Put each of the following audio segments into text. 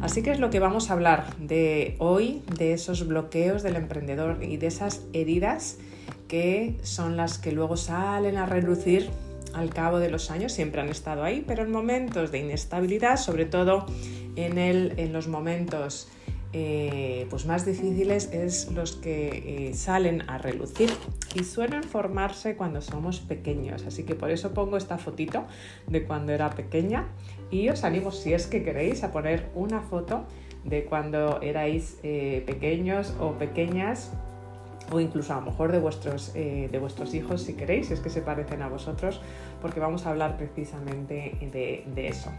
Así que es lo que vamos a hablar de hoy, de esos bloqueos del emprendedor y de esas heridas que son las que luego salen a relucir al cabo de los años. Siempre han estado ahí, pero en momentos de inestabilidad, sobre todo en los momentos pues más difíciles, es los que salen a relucir y suelen formarse cuando somos pequeños. Así que por eso pongo esta fotito de cuando era pequeña y os animo, si es que queréis, a poner una foto de cuando erais pequeños o pequeñas, o incluso a lo mejor de vuestros hijos, si queréis, si es que se parecen a vosotros, porque vamos a hablar precisamente de eso.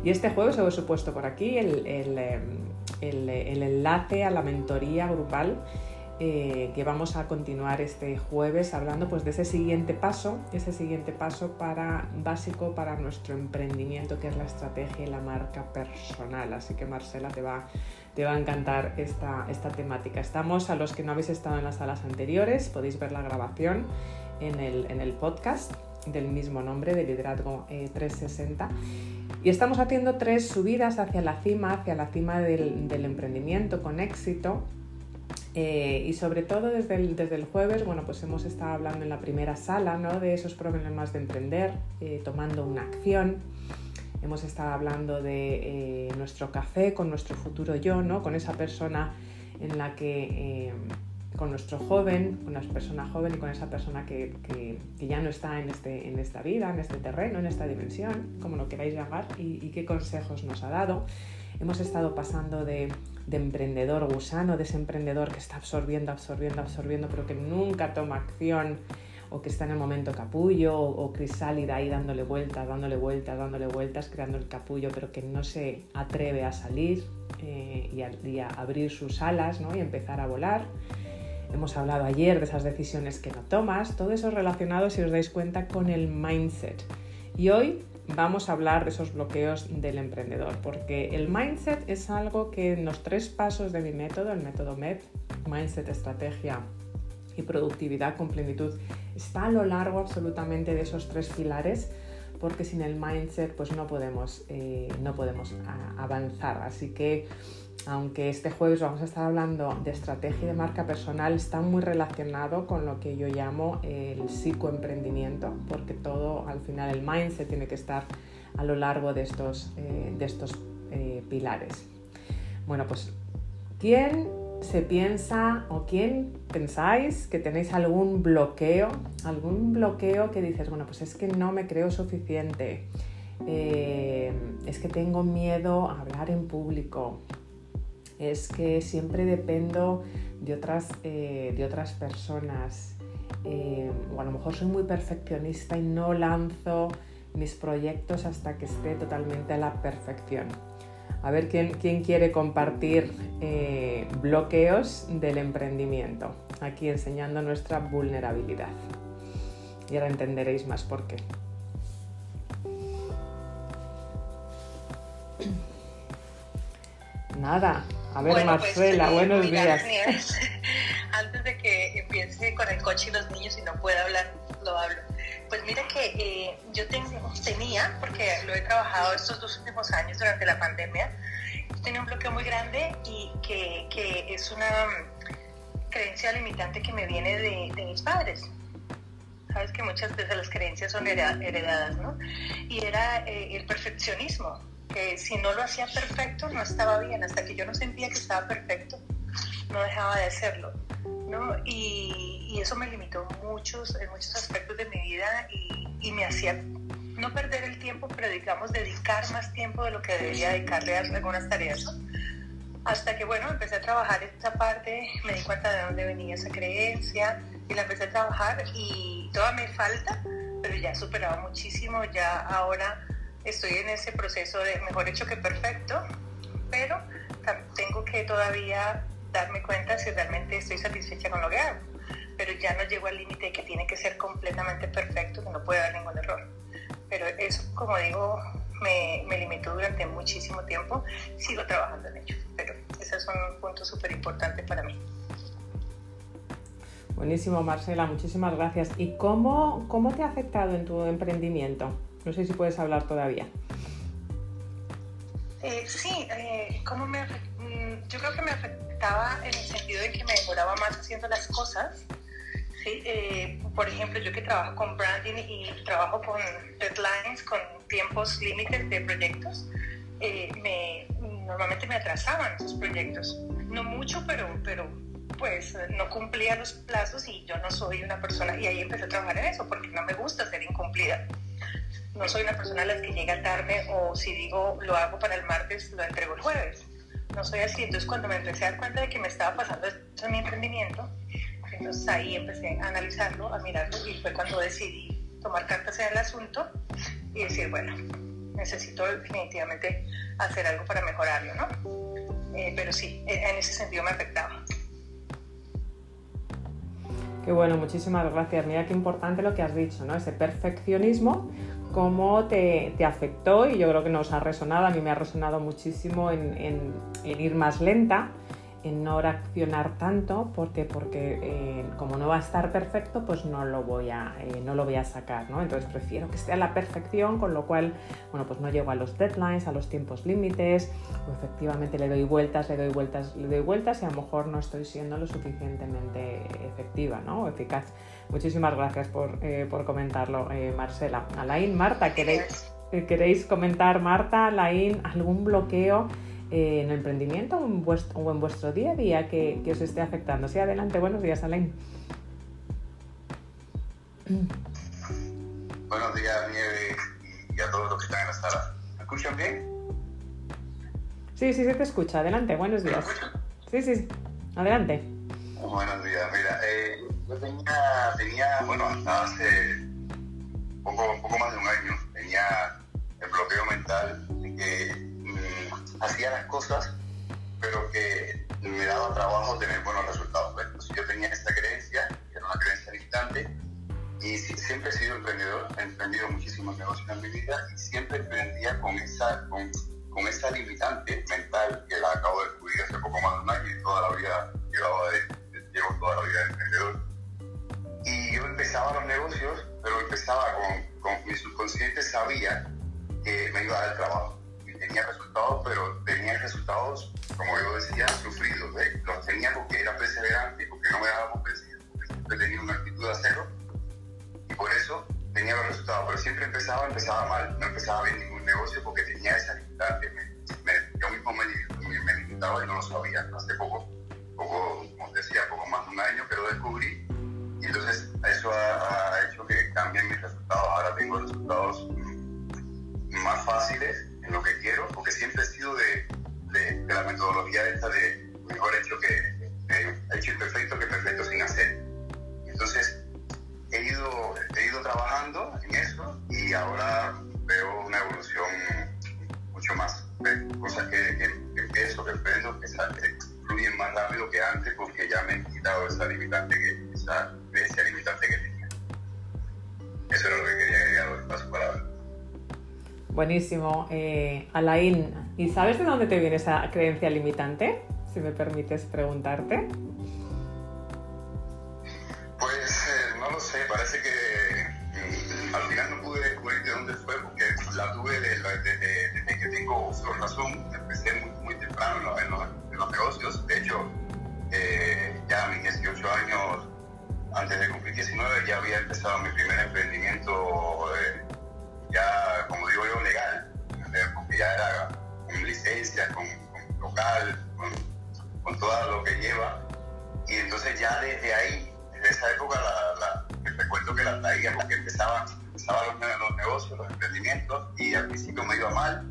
Y este jueves os he puesto por aquí el enlace a la mentoría grupal que vamos a continuar este jueves hablando pues de ese siguiente paso básico para nuestro emprendimiento, que es la estrategia y la marca personal. Así que Marcela, te va a encantar esta temática. Estamos, a los que no habéis estado en las salas anteriores, podéis ver la grabación en el podcast del mismo nombre, de Liderazgo 360. Y estamos haciendo 3 subidas hacia la cima del emprendimiento con éxito. Y sobre todo desde el jueves, bueno, pues hemos estado hablando en la primera sala, ¿no?, de esos problemas de emprender, tomando una acción. Hemos estado hablando de nuestro café con nuestro futuro yo, ¿no?, con esa persona en la que, con nuestra persona joven y con esa persona que ya no está en esta vida, en este terreno, en esta dimensión, como lo queráis llamar, y qué consejos nos ha dado. Hemos estado pasando de emprendedor gusano, de ese emprendedor que está absorbiendo, pero que nunca toma acción, o que está en el momento capullo, o crisálida ahí dándole vueltas, creando el capullo, pero que no se atreve a salir y a abrir sus alas, ¿no?, y empezar a volar. Hemos hablado ayer de esas decisiones que no tomas, todo eso relacionado, si os dais cuenta, con el mindset. Y hoy vamos a hablar de esos bloqueos del emprendedor, porque el mindset es algo que en los 3 pasos de mi método, el método MEP, Mindset, Estrategia y Productividad con Plenitud, está a lo largo absolutamente de esos 3 pilares, porque sin el mindset pues no podemos avanzar. Así que, aunque este jueves vamos a estar hablando de estrategia y de marca personal, está muy relacionado con lo que yo llamo el psicoemprendimiento, porque todo, al final, el mindset tiene que estar a lo largo de estos pilares. Bueno, pues, ¿quién se piensa o quién pensáis que tenéis algún bloqueo que dices, bueno, pues es que no me creo suficiente, es que tengo miedo a hablar en público, es que siempre dependo de otras personas, o a lo mejor soy muy perfeccionista y no lanzo mis proyectos hasta que esté totalmente a la perfección? A ver quién quiere compartir bloqueos del emprendimiento, aquí enseñando nuestra vulnerabilidad. Y ahora entenderéis más por qué. Nada. A ver, bueno, Marcela, pues, buenos días. Antes de que empiece con el coche y los niños y no pueda hablar, lo hablo. Pues mira que yo tenía, porque lo he trabajado estos 2 últimos años durante la pandemia, tenía un bloqueo muy grande y que es una creencia limitante que me viene de mis padres. Sabes que muchas veces las creencias son heredadas, ¿no? Y era el perfeccionismo, que si no lo hacía perfecto no estaba bien, hasta que yo no sentía que estaba perfecto, no dejaba de hacerlo, ¿no? Y eso me limitó en muchos aspectos de mi vida y me hacía no perder el tiempo, pero digamos dedicar más tiempo de lo que debería dedicarle a algunas tareas, ¿no? Hasta que, bueno, empecé a trabajar esta parte, me di cuenta de dónde venía esa creencia y la empecé a trabajar, y todavía me falta, pero ya he superado muchísimo. Ya ahora estoy en ese proceso de mejor hecho que perfecto, pero tengo que todavía darme cuenta si realmente estoy satisfecha con lo que hago, pero ya no llego al límite de que tiene que ser completamente perfecto, que no puede haber ningún error. Pero eso, como digo, me limitó durante muchísimo tiempo. Sigo trabajando en ello, pero ese es un punto súper importante para mí. Buenísimo, Marcela, muchísimas gracias. ¿Y cómo te ha afectado en tu emprendimiento? No sé si puedes hablar todavía. Sí, yo creo que me afectaba en el sentido de que me demoraba más haciendo las cosas. Sí, por ejemplo, yo que trabajo con branding y trabajo con deadlines, con tiempos límites de proyectos, normalmente me atrasaban esos proyectos. No mucho, pero pues no cumplía los plazos y yo no soy una persona, y ahí empecé a trabajar en eso, porque no me gusta ser incumplida. No soy una persona a la que llega tarde, o si digo lo hago para el martes, lo entrego el jueves. No soy así. Entonces, cuando me empecé a dar cuenta de que me estaba pasando esto en mi emprendimiento, entonces ahí empecé a analizarlo, a mirarlo, y fue cuando decidí tomar cartas en el asunto y decir, bueno, necesito definitivamente hacer algo para mejorarlo, ¿no? Pero sí, en ese sentido me afectaba. Qué bueno, muchísimas gracias. Mira qué importante lo que has dicho, ¿no? Ese perfeccionismo, cómo te afectó, y yo creo que nos ha resonado, a mí me ha resonado muchísimo en ir más lenta, en no reaccionar tanto, porque como no va a estar perfecto, pues no lo voy a sacar, ¿no? Entonces prefiero que esté a la perfección, con lo cual, bueno, pues no llego a los deadlines, a los tiempos límites, o efectivamente le doy vueltas, y a lo mejor no estoy siendo lo suficientemente efectiva, ¿no? O eficaz. Muchísimas gracias por comentarlo, Marcela. Alain, Marta, ¿queréis comentar, Marta, Alain, algún bloqueo en el emprendimiento o en vuestro día a día que os esté afectando? Sí, adelante. Buenos días, Alain. Buenos días, Nieve, y a todos los que están en la sala. ¿Me escuchan bien? Sí, te escucha. Adelante, buenos días. ¿Me escuchan? Sí, adelante. Buenos días. Mira, yo tenía, bueno, hasta hace poco más de un año, tenía el bloqueo mental de que hacía las cosas, pero que me daba trabajo tener buenos resultados. Entonces yo tenía esta creencia, que era una creencia limitante, y siempre he sido emprendedor, he emprendido muchísimos negocios en mi vida, y siempre emprendía con esa limitante mental que la acabo de descubrir hace poco más de un año, y toda la vida llevo toda la vida de emprendedor. Y yo empezaba los negocios, pero empezaba con mi subconsciente, sabía que me iba a dar trabajo. Tenía resultados, pero tenía resultados, como yo decía, sufridos. Los tenía porque era perseverante, porque no me daba por vencido, porque siempre tenía una actitud de acero, y por eso tenía los resultados. Pero siempre empezaba mal, no empezaba bien ningún negocio porque tenía esa limitante. Yo mismo me limitaba y no lo sabía. Hace poco, como decía, poco más de un año que lo descubrí, y entonces eso ha hecho que cambien mis resultados. Ahora tengo resultados más fáciles en lo que quiero, porque siempre he sido de la metodología esta de mejor hecho imperfecto que perfecto sin hacer. Entonces he ido trabajando en eso, y ahora veo una evolución mucho más, cosas que empiezo, que emprendo, que fluyen más rápido que antes, porque ya me he quitado esa creencia limitante que tenía. Eso era lo que quería agregar a su palabra. Buenísimo. Alain, ¿y sabes de dónde te viene esa creencia limitante? Si me permites preguntarte. Pues no lo sé, parece que al final no pude descubrir de dónde fue, porque la tuve desde que tengo uso de razón. Empecé muy temprano en los negocios. De hecho, ya a mis 18 años, antes de cumplir 19, ya había empezado mi primer emprendimiento, ya, como digo yo, legal, porque ya era con licencias, con local, con todo lo que lleva. Y entonces ya desde ahí, desde esa época, recuerdo que la traía, porque empezaban los negocios, los emprendimientos, y al principio me iba mal,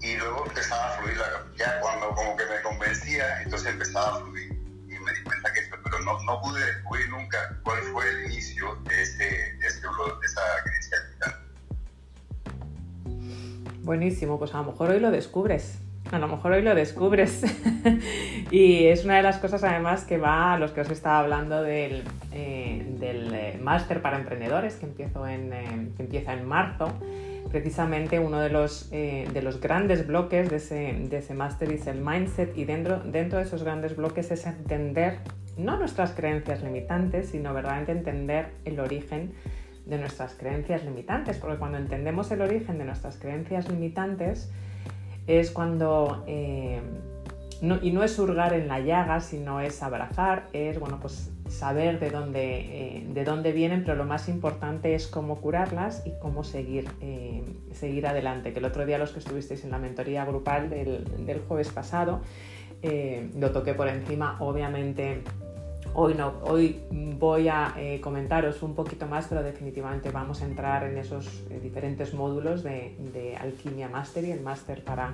y luego empezaba a fluir, ya cuando como que me convencía, entonces empezaba a fluir, y me di cuenta que pero no pude descubrir nunca cuál fue el inicio de esa creencia limitante. Buenísimo, pues a lo mejor hoy lo descubres. Y es una de las cosas, además, que va a los que os estaba hablando del máster para emprendedores que empieza en marzo. Precisamente uno de los grandes bloques de ese máster es el mindset, y dentro de esos grandes bloques es entender no nuestras creencias limitantes, sino verdaderamente entender el origen de nuestras creencias limitantes, porque cuando entendemos el origen de nuestras creencias limitantes, es cuando... no es hurgar en la llaga, sino es abrazar, es pues saber de dónde vienen, pero lo más importante es cómo curarlas y cómo seguir adelante. Que el otro día, los que estuvisteis en la mentoría grupal del jueves pasado, lo toqué por encima. Obviamente hoy voy a comentaros un poquito más, pero definitivamente vamos a entrar en esos diferentes módulos de Alquimia Mastery, el máster para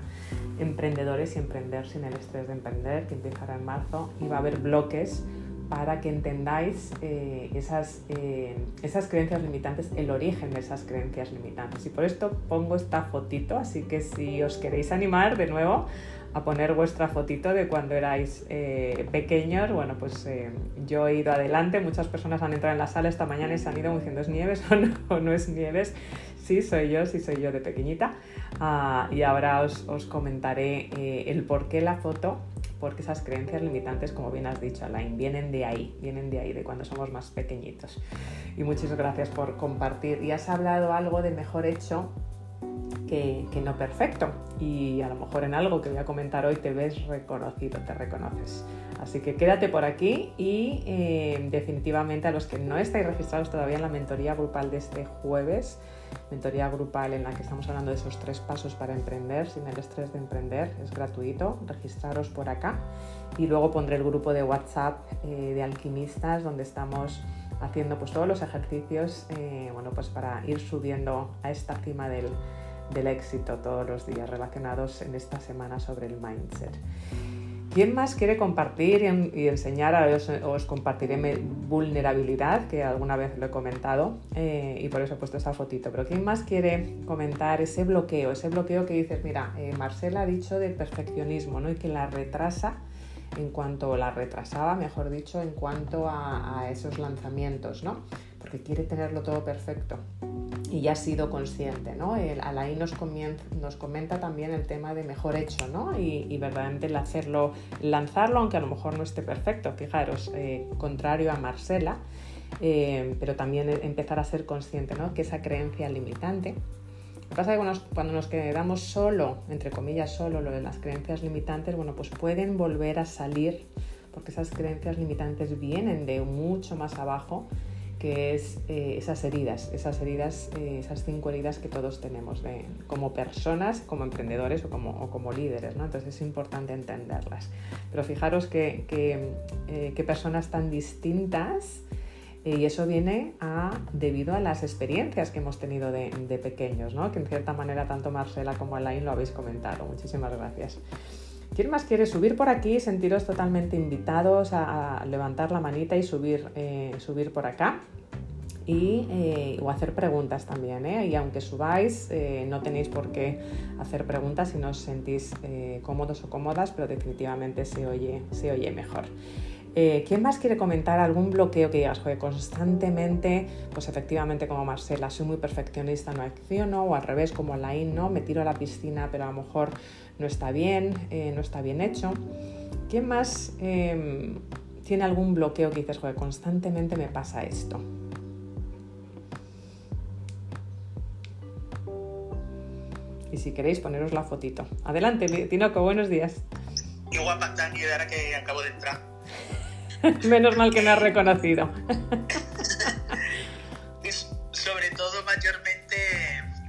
emprendedores y emprender sin el estrés de emprender, que empezará en marzo, y va a haber bloques para que entendáis esas creencias limitantes, el origen de esas creencias limitantes. Y por esto pongo esta fotito, así que si os queréis animar de nuevo a poner vuestra fotito de cuando erais pequeños, yo he ido adelante, muchas personas han entrado en la sala esta mañana y se han ido diciendo, ¿es Nieves o no es Nieves? Sí, soy yo de pequeñita. Y ahora os comentaré el por qué la foto, porque esas creencias limitantes, como bien has dicho, Alain, vienen de ahí, de cuando somos más pequeñitos. Y muchas gracias por compartir. Y has hablado algo de mejor hecho que no perfecto, y a lo mejor en algo que voy a comentar hoy te ves reconocido, te reconoces. Así que quédate por aquí y definitivamente a los que no estáis registrados todavía en la mentoría grupal de este jueves, mentoría grupal en la que estamos hablando de esos 3 pasos para emprender sin el estrés de emprender, es gratuito, registraros por acá, y luego pondré el grupo de WhatsApp de alquimistas, donde estamos haciendo todos los ejercicios para ir subiendo a esta cima del éxito todos los días, relacionados en esta semana sobre el mindset. ¿Quién más quiere compartir y enseñar? Os compartiré vulnerabilidad, que alguna vez lo he comentado, y por eso he puesto esta fotito. Pero ¿quién más quiere comentar ese bloqueo que dices, mira, Marcela ha dicho del perfeccionismo, ¿no? Y que la retrasaba, mejor dicho, en cuanto a esos lanzamientos, ¿no? Porque quiere tenerlo todo perfecto. Y ya ha sido consciente, ¿no? Alain nos comenta también el tema de mejor hecho, ¿no? Y verdaderamente lanzarlo, aunque a lo mejor no esté perfecto, fijaros, contrario a Marcela, pero también empezar a ser consciente, ¿no? Que esa creencia limitante. Lo que pasa es que cuando nos quedamos solo, entre comillas solo, lo de las creencias limitantes, pues pueden volver a salir, porque esas creencias limitantes vienen de mucho más abajo, que es esas heridas, esas 5 heridas que todos tenemos como personas, como emprendedores o como líderes, ¿no? Entonces es importante entenderlas. Pero fijaros que personas tan distintas, y eso viene debido a las experiencias que hemos tenido de pequeños, ¿no? Que en cierta manera tanto Marcela como Alain lo habéis comentado. Muchísimas gracias. ¿Quién más quiere subir por aquí? Sentiros totalmente invitados a levantar la manita y subir por acá, o hacer preguntas también, ¿eh? Y aunque subáis, no tenéis por qué hacer preguntas si no os sentís cómodos o cómodas, pero definitivamente se oye mejor. ¿Quién más quiere comentar algún bloqueo que digas, constantemente, pues efectivamente como Marcela, soy muy perfeccionista, no acciono, o al revés como Alain, ¿no? Me tiro a la piscina, pero a lo mejor no está bien hecho? ¿Quién más tiene algún bloqueo que dices, constantemente me pasa esto? Y si queréis, poneros la fotito. Adelante, Tinoco, buenos días. Qué guapa estás, Nieves, ahora que acabo de entrar. Menos mal que me has reconocido. Sobre todo, mayormente,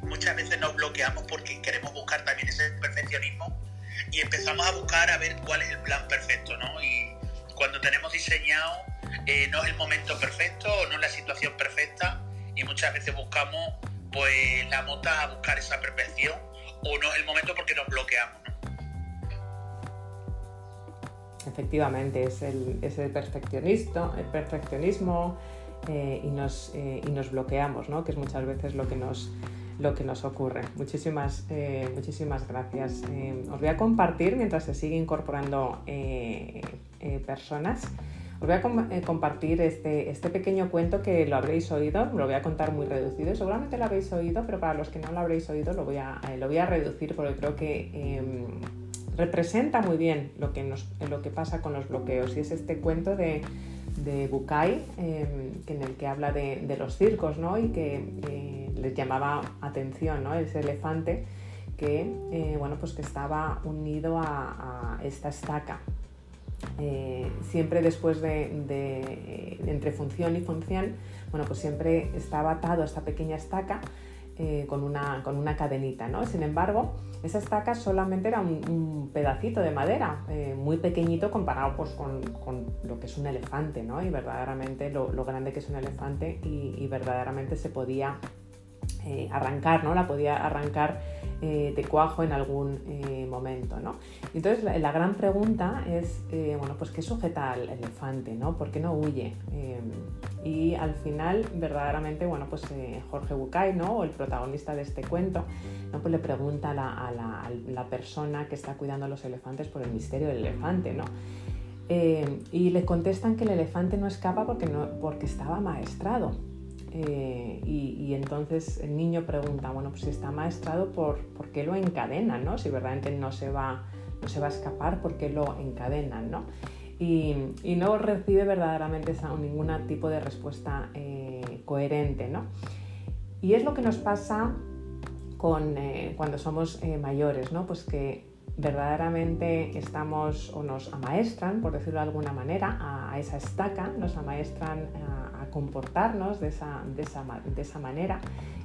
muchas veces nos bloqueamos porque queremos buscar también ese perfeccionismo y empezamos a buscar a ver cuál es el plan perfecto, ¿no? Y cuando tenemos diseñado, no es el momento perfecto o no es la situación perfecta, y muchas veces buscamos la mota a buscar esa perfección, o no es el momento porque nos bloqueamos, ¿no? Efectivamente, es el perfeccionismo y nos bloqueamos, ¿no? Que es muchas veces lo que nos ocurre. Muchísimas gracias. Os voy a compartir, mientras se sigue incorporando personas, os voy a compartir este pequeño cuento que lo habréis oído, lo voy a contar muy reducido y seguramente lo habréis oído, pero para los que no lo habréis oído lo voy a reducir porque creo que representa muy bien lo que pasa con los bloqueos, y es este cuento de Bucay, en el que habla de los circos, ¿no? Y que les llamaba atención, ¿no? Ese elefante que, pues que estaba unido a esta estaca. Siempre después de entre función y función, pues siempre estaba atado a esta pequeña estaca con una cadenita, ¿no? Sin embargo, esa estaca solamente era un pedacito de madera, muy pequeñito comparado pues, con lo que es un elefante, ¿no? Y verdaderamente lo grande que es un elefante y verdaderamente se podía arrancar, ¿no? La podía arrancar de cuajo en algún momento, ¿no? Entonces la gran pregunta es, pues ¿qué sujeta al elefante, ¿no? ¿Por qué no huye? Y al final, verdaderamente, pues Jorge Bucay, ¿no? O el protagonista de este cuento, ¿no? Pues le pregunta a la persona que está cuidando a los elefantes por el misterio del elefante, ¿no? Y le contestan que el elefante no escapa porque estaba amaestrado. Y entonces el niño pregunta, pues si está amaestrado, ¿por qué lo encadenan, ¿no? Si verdaderamente no se va a escapar, ¿por qué lo encadenan, ¿no? Y no recibe verdaderamente ningún tipo de respuesta coherente, ¿no? Y es lo que nos pasa cuando somos mayores, ¿no? Pues que verdaderamente estamos o nos amaestran, por decirlo de alguna manera, a esa estaca, nos amaestran a comportarnos de esa manera,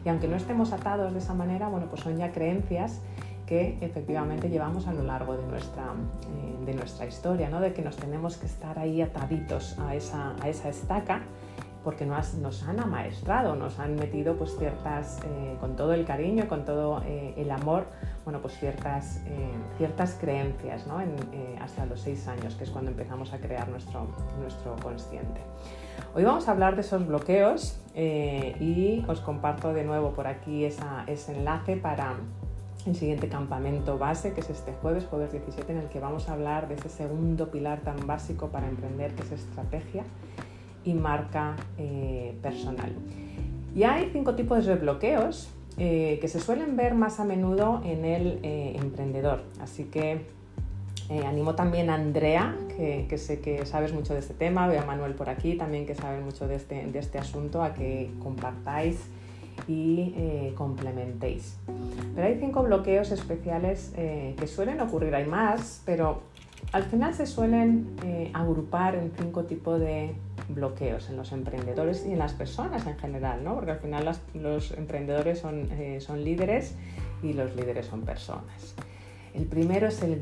y aunque no estemos atados de esa manera, pues son ya creencias que efectivamente llevamos a lo largo de nuestra historia, ¿no? De que nos tenemos que estar ahí ataditos a esa estaca porque nos han amaestrado, nos han metido pues ciertas, con todo el cariño, con todo el amor, pues ciertas creencias, ¿no? Hasta los 6 años, que es cuando empezamos a crear nuestro consciente. Hoy vamos a hablar de esos bloqueos y os comparto de nuevo por aquí ese enlace para el siguiente campamento base, que es este jueves 17, en el que vamos a hablar de ese segundo pilar tan básico para emprender, que es estrategia y marca personal. Y hay 5 tipos de bloqueos que se suelen ver más a menudo en el emprendedor, así que animo también a Andrea, que sé que sabes mucho de este tema, veo a Manuel por aquí también, que sabe mucho de este asunto, a que compartáis y complementéis. Pero hay 5 bloqueos especiales que suelen ocurrir, hay más, pero al final se suelen agrupar en 5 tipos de bloqueos en los emprendedores y en las personas en general, ¿no? Porque al final los emprendedores son líderes y los líderes son personas. El primero es la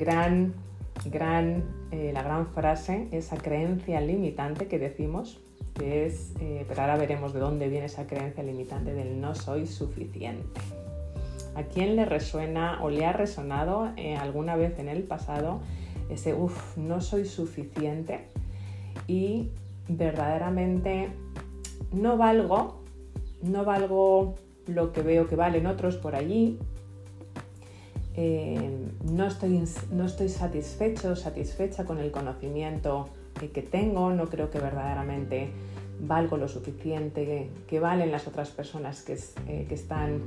gran frase, esa creencia limitante que decimos, que es, pero ahora veremos de dónde viene esa creencia limitante del no soy suficiente. ¿A quién le resuena o le ha resonado alguna vez en el pasado ese no soy suficiente y verdaderamente no valgo lo que veo que valen otros por allí, no estoy satisfecha con el conocimiento que tengo, no creo que verdaderamente valgo lo suficiente que valen las otras personas que están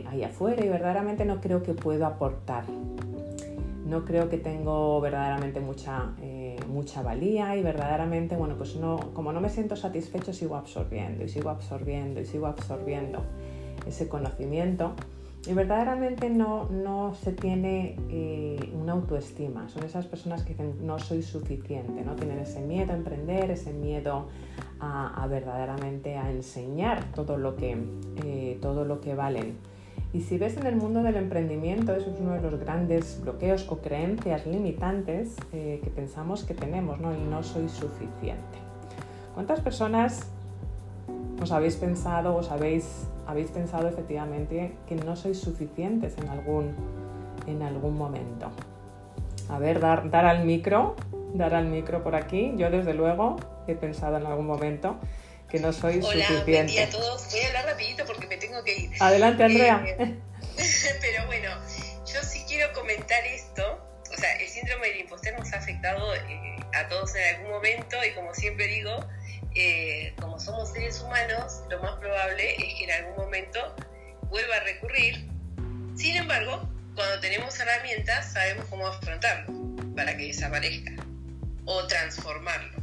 ahí afuera, y verdaderamente no creo que puedo aportar. No creo que tengo verdaderamente mucha valía, y verdaderamente, pues como no me siento satisfecho, sigo absorbiendo ese conocimiento, y verdaderamente no se tiene una autoestima. Son esas personas que dicen no soy suficiente, ¿no? Tienen ese miedo a emprender, ese miedo a verdaderamente a enseñar todo lo que valen. Y si ves en el mundo del emprendimiento, eso es uno de los grandes bloqueos o creencias limitantes que pensamos que tenemos, ¿no? El no soy suficiente. ¿Cuántas personas os habéis pensado efectivamente que no sois suficientes en algún momento? A ver, dar al micro por aquí. Yo desde luego he pensado en algún momento que no soy suficiente. Hola, buen día a todos. Voy a hablar rapidito porque me tengo que ir. Adelante, Andrea. Pero bueno, yo sí quiero comentar esto. O sea, el síndrome del impostor nos ha afectado a todos en algún momento, y como siempre digo, como somos seres humanos, lo más probable es que en algún momento vuelva a recurrir. Sin embargo, cuando tenemos herramientas, sabemos cómo afrontarlo para que desaparezca o transformarlo.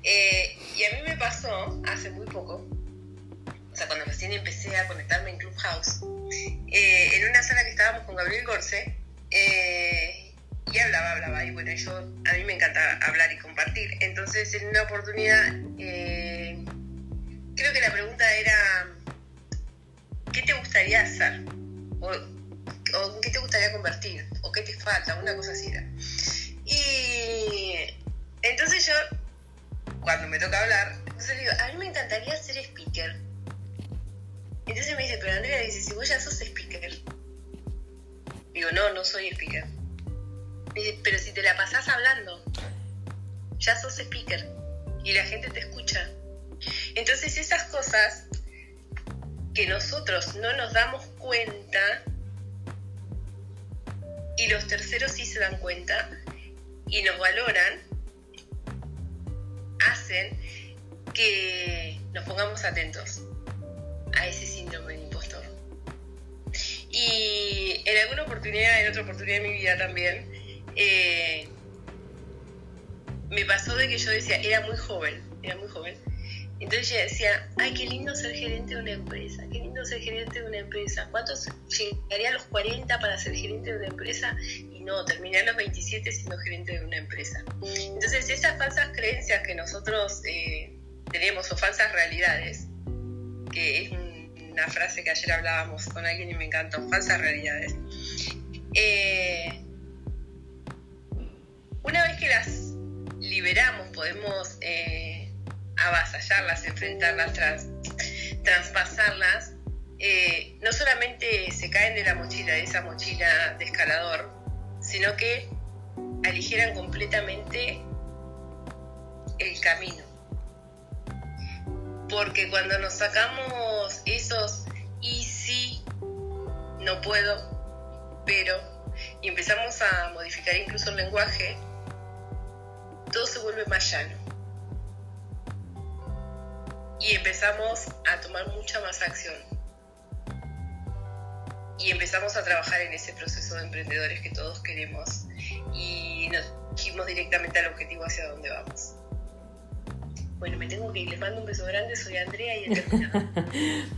Y a mí me pasó hace muy poco, o sea, cuando recién empecé a conectarme en Clubhouse, en una sala que estábamos con Gabriel Gorce, y hablaba, y bueno, a mí me encanta hablar y compartir. Entonces, en una oportunidad, creo que la pregunta era, ¿qué te gustaría hacer? O ¿qué te gustaría convertir? ¿O qué te falta? Una cosa así era. Y entonces yo, cuando me toca hablar, entonces le digo, a mí me encantaría ser speaker. Entonces me dice, pero Andrea, dice, si vos ya sos speaker. Digo, no soy speaker. Me dice, pero si te la pasás hablando, ya sos speaker y la gente te escucha. Entonces esas cosas que nosotros no nos damos cuenta y los terceros sí se dan cuenta y nos valoran, hacen que nos pongamos atentos a ese síndrome de impostor. Y en otra oportunidad de mi vida también, me pasó de que yo decía, era muy joven, entonces yo decía, ay, qué lindo ser gerente de una empresa, ¿cuántos llegaría a los 40 para ser gerente de una empresa? Y no, terminé a los 27 siendo gerente de una empresa. Entonces esas falsas creencias que nosotros tenemos, o falsas realidades, que es una frase que ayer hablábamos con alguien y me encantó, falsas realidades, una vez que las liberamos, podemos avasallarlas, enfrentarlas, traspasarlas, no solamente se caen de esa mochila de escalador, sino que aligeran completamente el camino. Porque cuando nos sacamos esos y sí, no puedo, pero, y empezamos a modificar incluso el lenguaje, todo se vuelve más llano. Y empezamos a tomar mucha más acción. Y empezamos a trabajar en ese proceso de emprendedores que todos queremos. Y nos dirigimos directamente al objetivo hacia donde vamos. Bueno, me tengo que ir. Les mando un beso grande. Soy Andrea y he terminado.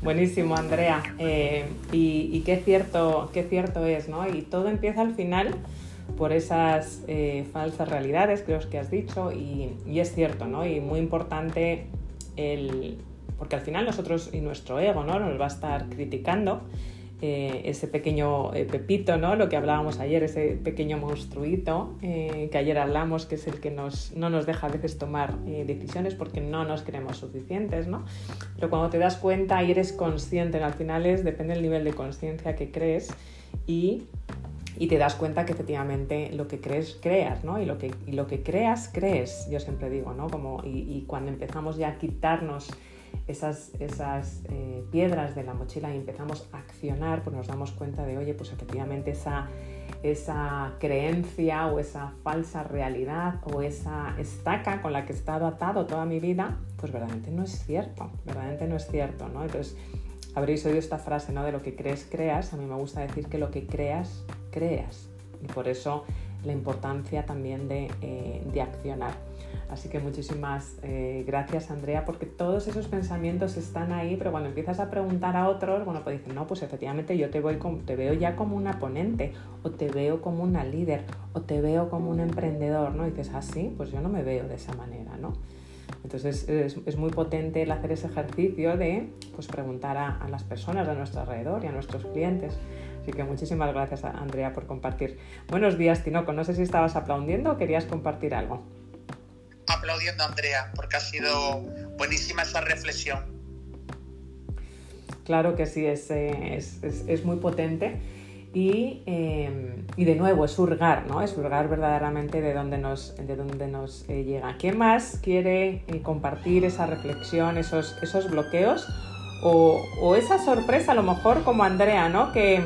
Buenísimo, Andrea. Y qué cierto es, ¿no? Y todo empieza al final por esas falsas realidades, creo que has dicho. Y es cierto, ¿no? Y muy importante porque al final nosotros y nuestro ego, ¿no? Nos va a estar criticando. Ese pequeño pepito, ¿no? Lo que hablábamos ayer, ese pequeño monstruito que ayer hablamos, que es el que no nos deja a veces tomar decisiones porque no nos creemos suficientes, ¿no? Pero cuando te das cuenta y eres consciente, al final depende del nivel de conciencia que crees y te das cuenta que efectivamente lo que crees, creas, ¿no? Y lo que creas, crees, yo siempre digo, ¿no? Y cuando empezamos ya a quitarnos esas piedras de la mochila y empezamos a accionar, pues nos damos cuenta de, oye, pues efectivamente esa creencia o esa falsa realidad o esa estaca con la que he estado atado toda mi vida, pues verdaderamente no es cierto, ¿no? Entonces, habréis oído esta frase, ¿no? De lo que crees, creas. A mí me gusta decir que lo que creas, creas. Y por eso la importancia también de accionar. Así que muchísimas gracias, Andrea, porque todos esos pensamientos están ahí, pero cuando empiezas a preguntar a otros, bueno, pues dicen, no, pues efectivamente yo te veo ya como una ponente, o te veo como una líder, o te veo como un emprendedor, ¿no? Y dices, ah, sí, pues yo no me veo de esa manera, ¿no? Entonces es muy potente el hacer ese ejercicio de pues, preguntar a las personas de nuestro alrededor y a nuestros clientes. Así que muchísimas gracias, Andrea, por compartir. Buenos días, Tinoco. No sé si estabas aplaudiendo o querías compartir algo. Aplaudiendo, Andrea, porque ha sido buenísima esa reflexión. Claro que sí, es muy potente. Y de nuevo es hurgar, ¿no? Es hurgar verdaderamente de dónde nos llega. ¿Quién más quiere compartir esa reflexión, esos bloqueos o esa sorpresa, a lo mejor como Andrea, ¿no? Que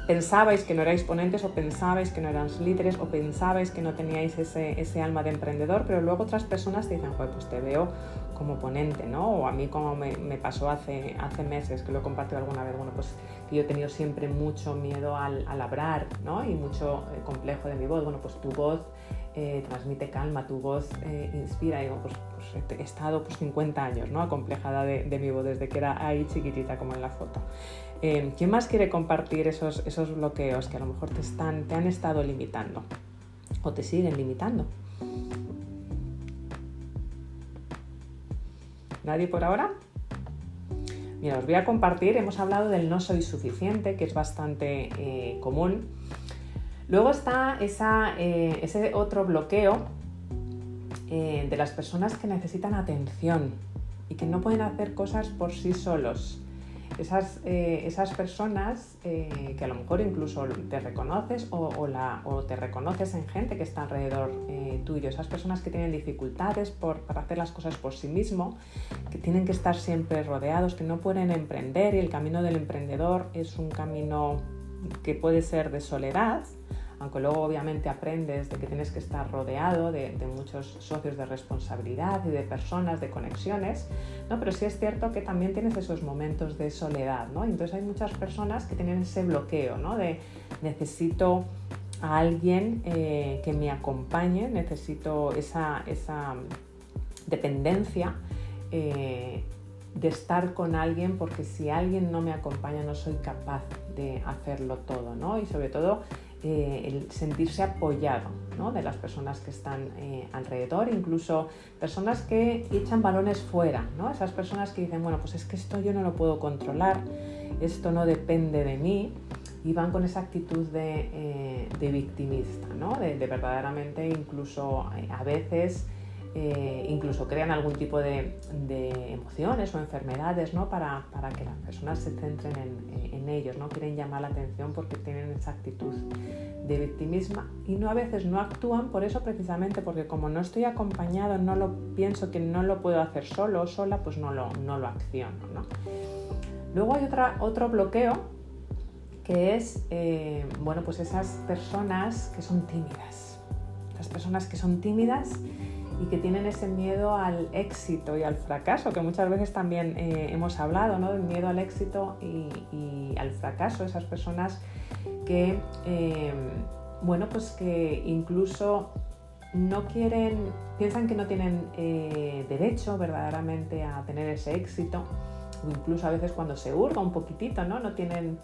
pensabais que no erais ponentes, o pensabais que no erais líderes, o pensabais que no teníais ese alma de emprendedor, pero luego otras personas te dicen, pues te veo como ponente, ¿no? O a mí, como me pasó hace meses, que lo he compartido alguna vez, bueno, pues que yo he tenido siempre mucho miedo al hablar, ¿no? Y mucho complejo de mi voz. Bueno, pues tu voz transmite calma, tu voz inspira. Y digo, pues he estado 50 años, ¿no? Acomplejada de mi voz desde que era ahí chiquitita como en la foto. ¿Quién más quiere compartir esos bloqueos que a lo mejor te han estado limitando o te siguen limitando? ¿Nadie por ahora? Mira, os voy a compartir, hemos hablado del no soy suficiente, que es bastante común. Luego está ese otro bloqueo de las personas que necesitan atención y que no pueden hacer cosas por sí solos. Esas personas que a lo mejor incluso te reconoces o te reconoces en gente que está alrededor tuyo, esas personas que tienen dificultades para hacer las cosas por sí mismo, que tienen que estar siempre rodeados, que no pueden emprender, y el camino del emprendedor es un camino que puede ser de soledad, aunque luego obviamente aprendes de que tienes que estar rodeado de muchos socios de responsabilidad y de personas, de conexiones, ¿no? Pero sí es cierto que también tienes esos momentos de soledad, ¿no? Entonces hay muchas personas que tienen ese bloqueo, ¿no? De necesito a alguien que me acompañe, necesito esa dependencia de estar con alguien, porque si alguien no me acompaña no soy capaz de hacerlo todo, ¿no? Y sobre todo el sentirse apoyado, ¿no? De las personas que están alrededor, incluso personas que echan balones fuera, ¿no? Esas personas que dicen, bueno, pues es que esto yo no lo puedo controlar, esto no depende de mí, y van con esa actitud de victimista, ¿no? De verdaderamente incluso a veces incluso crean algún tipo de emociones o enfermedades, ¿no? para que las personas se centren en ellos, no quieren llamar la atención porque tienen esa actitud de victimismo y a veces no actúan por eso, precisamente porque como no estoy acompañado, pienso que no lo puedo hacer solo o sola, pues no lo acciono, ¿no? Luego hay otro bloqueo que es pues esas personas que son tímidas, y que tienen ese miedo al éxito y al fracaso, que muchas veces también hemos hablado, ¿no? Del miedo al éxito y al fracaso, esas personas que, pues que incluso piensan que no tienen derecho verdaderamente a tener ese éxito, o incluso a veces cuando se hurga un poquitito, ¿no?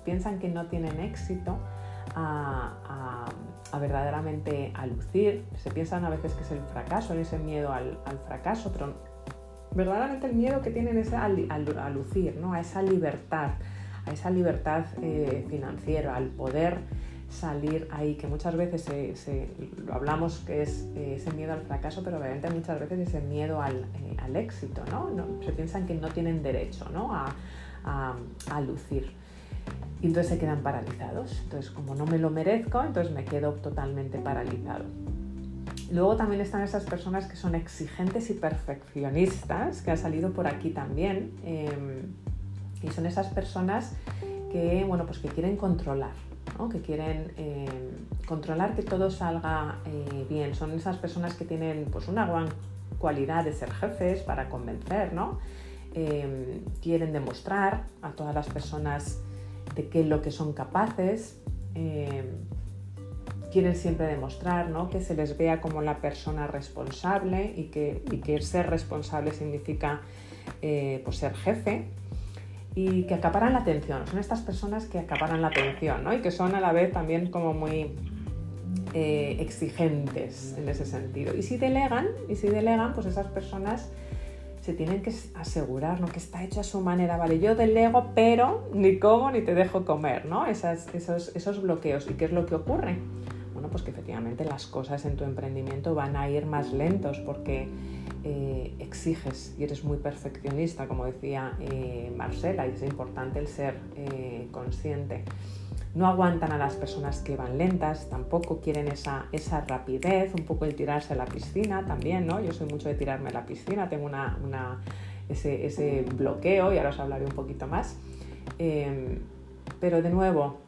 Piensan que no tienen éxito a verdaderamente a lucir. Se piensan a veces que es el fracaso, ese miedo al fracaso, pero verdaderamente el miedo que tienen es a lucir, ¿no? a esa libertad financiera, al poder salir ahí, que muchas veces lo hablamos que es ese miedo al fracaso, pero realmente muchas veces es el miedo al éxito, ¿no? Se piensan que no tienen derecho, ¿no? a lucir. Y entonces se quedan paralizados. Entonces, como no me lo merezco, entonces me quedo totalmente paralizado. Luego también están esas personas que son exigentes y perfeccionistas, que han salido por aquí también, y son esas personas que, pues que quieren controlar, ¿no? Que quieren controlar que todo salga bien. Son esas personas que tienen pues una gran cualidad de ser jefes para convencer, ¿no? Quieren demostrar a todas las personas de qué es lo que son capaces, quieren siempre demostrar, ¿no? Que se les vea como la persona responsable y que ser responsable significa pues ser jefe, y que acaparan la atención. Son estas personas que acaparan la atención, ¿no? Y que son a la vez también como muy exigentes en ese sentido. Y si delegan, pues esas personas se tienen que asegurar, ¿no? Que está hecho a su manera. Vale, yo delego, pero ni como ni te dejo comer, ¿no? Esos bloqueos. ¿Y qué es lo que ocurre? Bueno, pues que efectivamente las cosas en tu emprendimiento van a ir más lentos porque exiges y eres muy perfeccionista, como decía Marcela, y es importante el ser consciente. No aguantan a las personas que van lentas, tampoco quieren esa rapidez, un poco el tirarse a la piscina también, ¿no? Yo soy mucho de tirarme a la piscina, tengo ese bloqueo, y ahora os hablaré un poquito más. Pero de nuevo,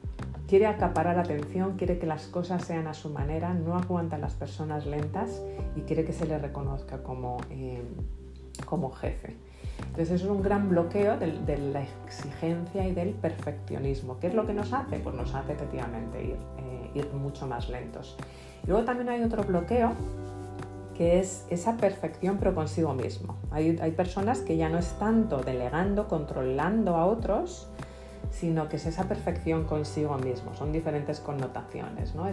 quiere acaparar la atención, quiere que las cosas sean a su manera, no aguanta a las personas lentas y quiere que se le reconozca como jefe. Entonces eso es un gran bloqueo de la exigencia y del perfeccionismo. ¿Qué es lo que nos hace? Pues nos hace efectivamente ir mucho más lentos. Y luego también hay otro bloqueo, que es esa perfección pero consigo mismo. Hay personas que ya no es tanto delegando, controlando a otros, sino que es esa perfección consigo mismo. Son diferentes connotaciones, ¿no?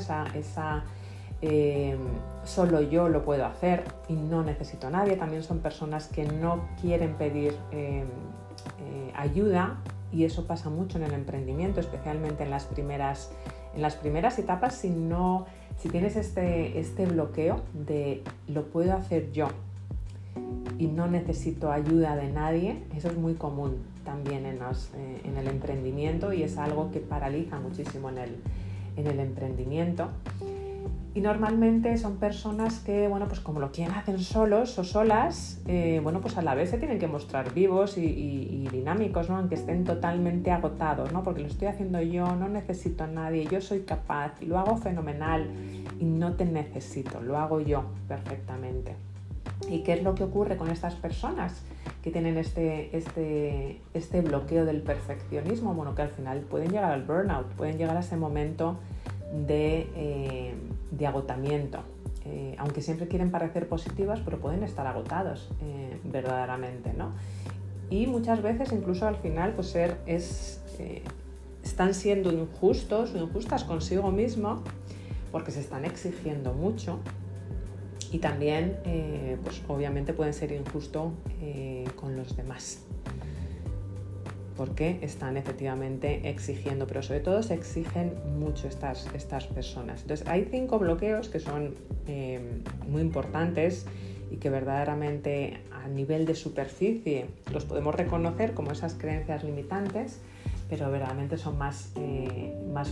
Solo yo lo puedo hacer y no necesito a nadie. También son personas que no quieren pedir ayuda, y eso pasa mucho en el emprendimiento, especialmente en las primeras etapas. Si tienes este bloqueo de lo puedo hacer yo y no necesito ayuda de nadie, eso es muy común también en el emprendimiento, y es algo que paraliza muchísimo en el emprendimiento. Y normalmente son personas que, bueno, pues como lo quieren hacer solos o solas, bueno, pues a la vez se tienen que mostrar vivos y dinámicos, ¿no? Aunque estén totalmente agotados, ¿no? Porque lo estoy haciendo yo, no necesito a nadie, yo soy capaz y lo hago fenomenal y no te necesito, lo hago yo perfectamente. ¿Y qué es lo que ocurre con estas personas que tienen este bloqueo del perfeccionismo? Bueno, que al final pueden llegar al burnout, pueden llegar a ese momento de agotamiento, aunque siempre quieren parecer positivas, pero pueden estar agotados verdaderamente, ¿no? Y muchas veces incluso al final pues están siendo injustos o injustas consigo mismo porque se están exigiendo mucho, y también pues obviamente pueden ser injustos con los demás, porque están efectivamente exigiendo, pero sobre todo se exigen mucho estas personas. Entonces hay 5 bloqueos que son muy importantes y que verdaderamente a nivel de superficie los podemos reconocer como esas creencias limitantes, pero verdaderamente son más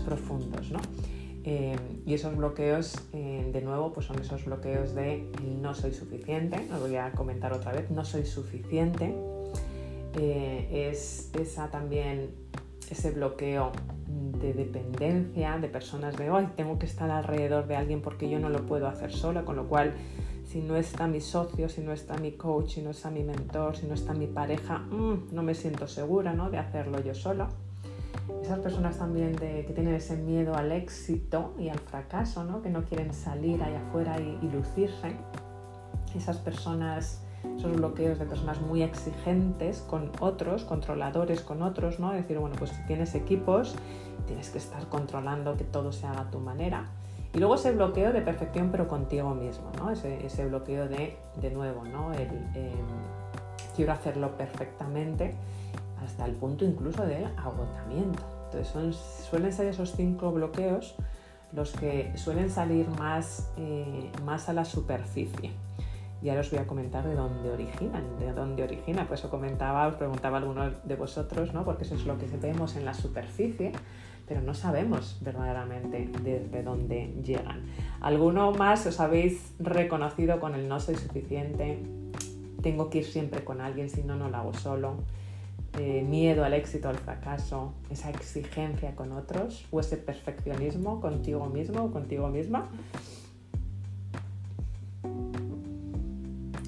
profundos, ¿no? Y esos bloqueos, de nuevo, pues son esos bloqueos de no soy suficiente. Lo voy a comentar otra vez: no soy suficiente. Es también ese bloqueo de dependencia de personas, de hoy tengo que estar alrededor de alguien porque yo no lo puedo hacer sola, con lo cual si no está mi socio, si no está mi coach, si no está mi mentor, si no está mi pareja, no me siento segura, ¿no?, de hacerlo yo sola. Esas personas también que tienen ese miedo al éxito y al fracaso, ¿no?, que no quieren salir allá afuera y lucirse. Esas personas, esos bloqueos de personas muy exigentes con otros, controladores con otros, ¿no? Es decir, bueno, pues si tienes equipos, tienes que estar controlando que todo se haga a tu manera. Y luego ese bloqueo de perfección pero contigo mismo, ¿no? Ese bloqueo de nuevo, ¿no? Quiero hacerlo perfectamente hasta el punto incluso del agotamiento. Entonces suelen ser esos 5 bloqueos los que suelen salir más a la superficie. Y ahora os voy a comentar de dónde originan. Pues os preguntaba a algunos de vosotros, ¿no? Porque eso es lo que vemos en la superficie, pero no sabemos verdaderamente desde dónde llegan. ¿Alguno más os habéis reconocido con el no soy suficiente? Tengo que ir siempre con alguien, si no, no lo hago solo. Miedo al éxito, al fracaso, esa exigencia con otros, o ese perfeccionismo contigo mismo o contigo misma.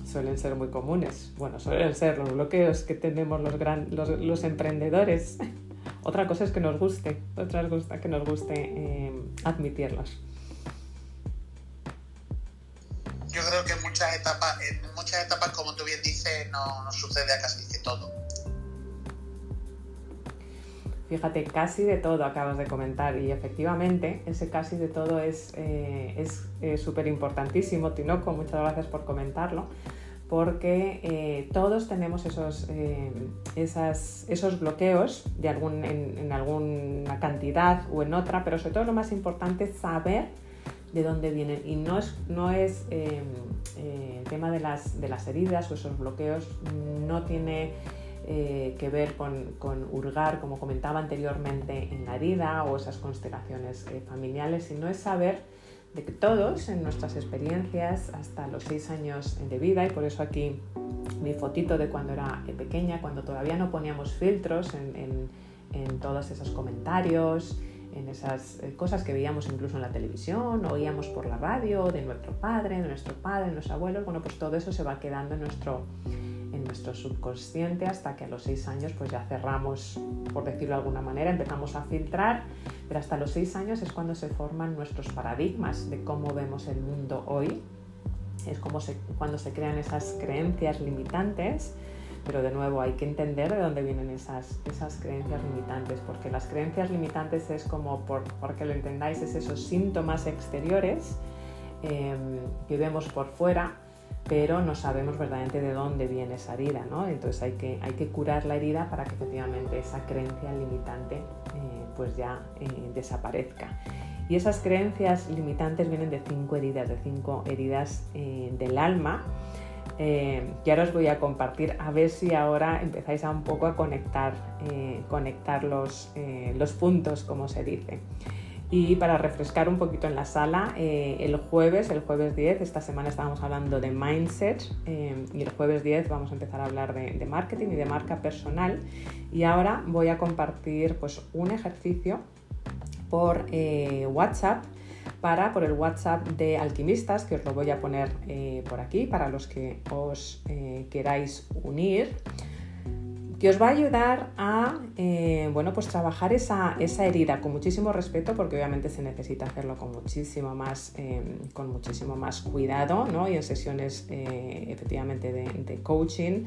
Suelen ser muy comunes. Bueno, suelen ser los bloqueos que tenemos los emprendedores. Otra cosa es que nos guste, admitirlos. Yo creo que en muchas etapas, como tú bien dices, no sucede a casi de todo. Fíjate, casi de todo acabas de comentar, y efectivamente ese casi de todo es súper importantísimo, Tinoco, muchas gracias por comentarlo, porque todos tenemos esos bloqueos en alguna cantidad o en otra, pero sobre todo lo más importante es saber de dónde vienen, y no es el tema de las heridas o esos bloqueos, no tiene que ver con hurgar, como comentaba anteriormente, en la herida o esas constelaciones familiares, sino es saber de que todos en nuestras experiencias hasta los 6 años de vida, y por eso aquí mi fotito de cuando era pequeña, cuando todavía no poníamos filtros en todos esos comentarios, en esas cosas que veíamos incluso en la televisión, oíamos por la radio, de nuestro padre, de nuestros abuelos. Bueno, pues todo eso se va quedando en nuestro subconsciente hasta que a los 6 años pues ya cerramos, por decirlo de alguna manera, empezamos a filtrar, pero hasta los 6 años es cuando se forman nuestros paradigmas de cómo vemos el mundo hoy, es como cuando se crean esas creencias limitantes, pero de nuevo hay que entender de dónde vienen esas creencias limitantes, porque las creencias limitantes es como, porque lo entendáis, es esos síntomas exteriores que vemos por fuera, pero no sabemos verdaderamente de dónde viene esa herida, ¿no? Entonces hay que curar la herida para que efectivamente esa creencia limitante pues ya desaparezca. Y esas creencias limitantes vienen de 5 heridas del alma, que ahora os voy a compartir, a ver si ahora empezáis a un poco a conectar los puntos, como se dice. Y para refrescar un poquito en la sala, el jueves 10, esta semana estábamos hablando de mindset, y el jueves 10 vamos a empezar a hablar de marketing y de marca personal. Y ahora voy a compartir pues, un ejercicio por WhatsApp, por el WhatsApp de Alquimistas, que os lo voy a poner por aquí para los que os queráis unir, que os va a ayudar a pues trabajar esa herida con muchísimo respeto, porque obviamente se necesita hacerlo con muchísimo más cuidado, ¿no? Y en sesiones efectivamente de coaching,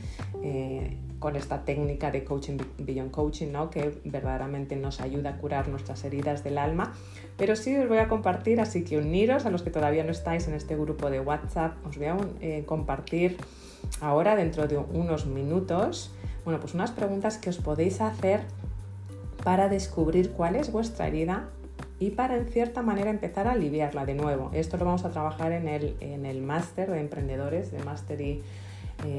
con esta técnica de coaching beyond coaching, ¿no? Que verdaderamente nos ayuda a curar nuestras heridas del alma. Pero sí os voy a compartir, así que uniros a los que todavía no estáis en este grupo de WhatsApp. Os voy a compartir ahora, dentro de unos minutos, pues unas preguntas que os podéis hacer para descubrir cuál es vuestra herida y para, en cierta manera, empezar a aliviarla de nuevo. Esto lo vamos a trabajar en el máster de emprendedores, de Mastery,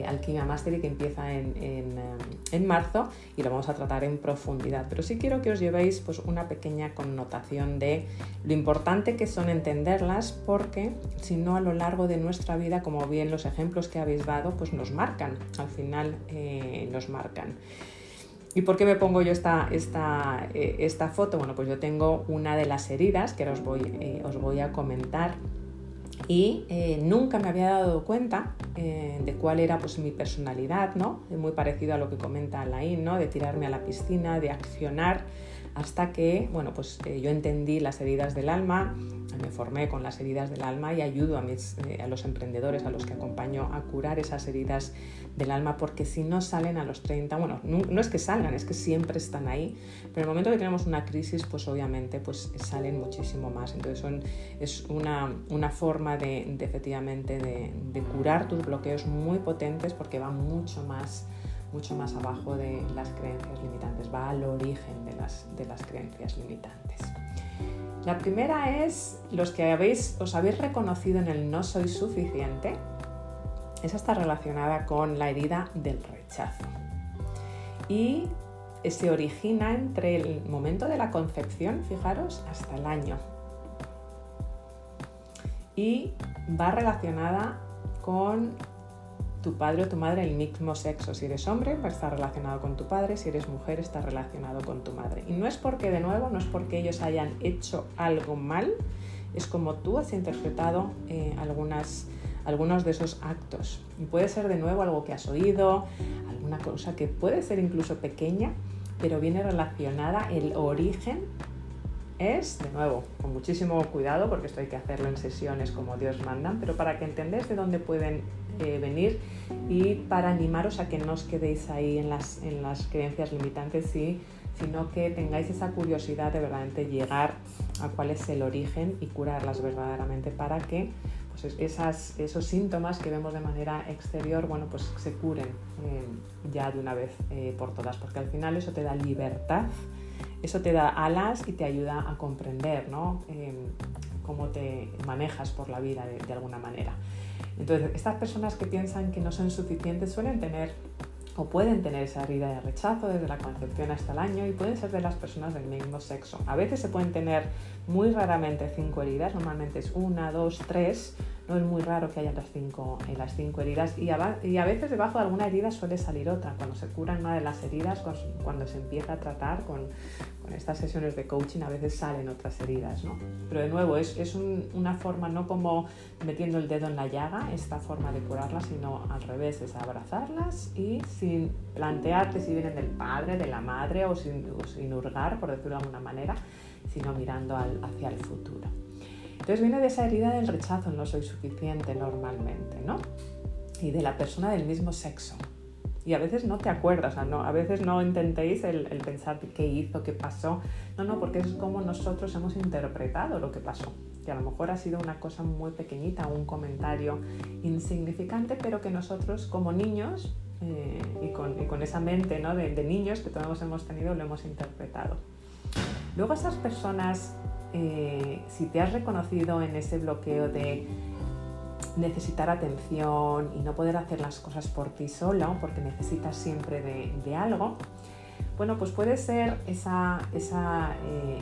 Alquimia Mastery, que empieza en marzo, y lo vamos a tratar en profundidad. Pero sí quiero que os llevéis pues, una pequeña connotación de lo importante que son entenderlas, porque si no, a lo largo de nuestra vida, como bien los ejemplos que habéis dado, pues nos marcan, al final nos marcan. ¿Y por qué me pongo yo esta foto? Bueno, pues yo tengo una de las heridas que ahora os voy a comentar, y nunca me había dado cuenta de cuál era pues, mi personalidad, ¿no? Muy parecido a lo que comenta Alain, ¿no? De tirarme a la piscina, de accionar, hasta que yo entendí las heridas del alma, me formé con las heridas del alma y ayudo a los emprendedores, a los que acompaño, a curar esas heridas del alma, porque si no salen a los 30, no es que salgan, es que siempre están ahí, pero en el momento que tenemos una crisis, pues obviamente pues salen muchísimo más. Entonces es una forma de efectivamente de curar tus bloqueos muy potentes, porque va mucho más abajo de las creencias limitantes, va al origen de las creencias limitantes. La primera es, los que os habéis reconocido en el no soy suficiente. Esa está relacionada con la herida del rechazo y se origina entre el momento de la concepción, fijaros, hasta el año, y va relacionada con tu padre o tu madre, el mismo sexo. Si eres hombre, va a estar relacionado con tu padre; si eres mujer, está relacionado con tu madre. Y no es porque ellos hayan hecho algo mal, es como tú has interpretado algunos de esos actos. Y puede ser de nuevo algo que has oído, alguna cosa que puede ser incluso pequeña, pero viene relacionada. El origen es, de nuevo, con muchísimo cuidado, porque esto hay que hacerlo en sesiones como Dios manda, pero para que entendáis de dónde pueden venir, y para animaros a que no os quedéis ahí en las creencias limitantes, sino que tengáis esa curiosidad de verdaderamente llegar a cuál es el origen y curarlas verdaderamente, para que pues, esos síntomas que vemos de manera exterior, pues se curen ya de una vez por todas, porque al final eso te da libertad, eso te da alas y te ayuda a comprender, ¿no? Cómo te manejas por la vida de alguna manera. Entonces, estas personas que piensan que no son suficientes suelen tener o pueden tener esa herida de rechazo desde la concepción hasta el año, y pueden ser de las personas del mismo sexo. A veces se pueden tener muy raramente 5 heridas, normalmente es 1, 2, 3, no es muy raro que haya las cinco heridas, y a veces debajo de alguna herida suele salir otra. Cuando se curan una de las heridas, cuando se empieza a tratar con estas sesiones de coaching, a veces salen otras heridas, ¿no? Pero de nuevo, es una forma, no como metiendo el dedo en la llaga, esta forma de curarlas, sino al revés, es abrazarlas y sin plantearte si vienen del padre, de la madre, o sin hurgar, por decirlo de alguna manera, sino mirando hacia el futuro. Entonces viene de esa herida del rechazo, no soy suficiente normalmente, ¿no? Y de la persona del mismo sexo. Y a veces no te acuerdas, ¿no? A veces no intentéis el pensar qué hizo, qué pasó. No, porque es como nosotros hemos interpretado lo que pasó. Que a lo mejor ha sido una cosa muy pequeñita, un comentario insignificante, pero que nosotros como niños y con esa mente, ¿no? de niños que todos hemos tenido, lo hemos interpretado. Luego esas personas, si te has reconocido en ese bloqueo de necesitar atención y no poder hacer las cosas por ti solo, porque necesitas siempre de algo, bueno, pues puede ser esa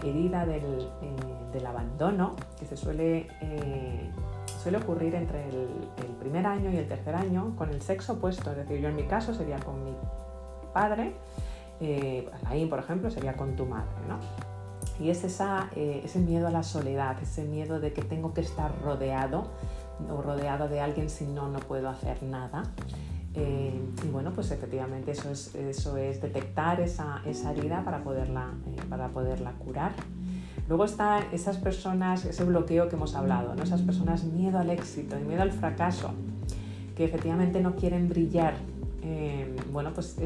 herida del abandono que se suele ocurrir entre el primer año y el tercer año con el sexo opuesto. Es decir, yo en mi caso sería con mi padre, Alain, por ejemplo, sería con tu madre, ¿no? Y es ese miedo a la soledad, ese miedo de que tengo que estar rodeado de alguien, si no puedo hacer nada. Y bueno, pues efectivamente eso es detectar esa herida para poderla curar. Luego están esas personas, ese bloqueo que hemos hablado, ¿no? Esas personas miedo al éxito y miedo al fracaso, que efectivamente no quieren brillar. Bueno, pues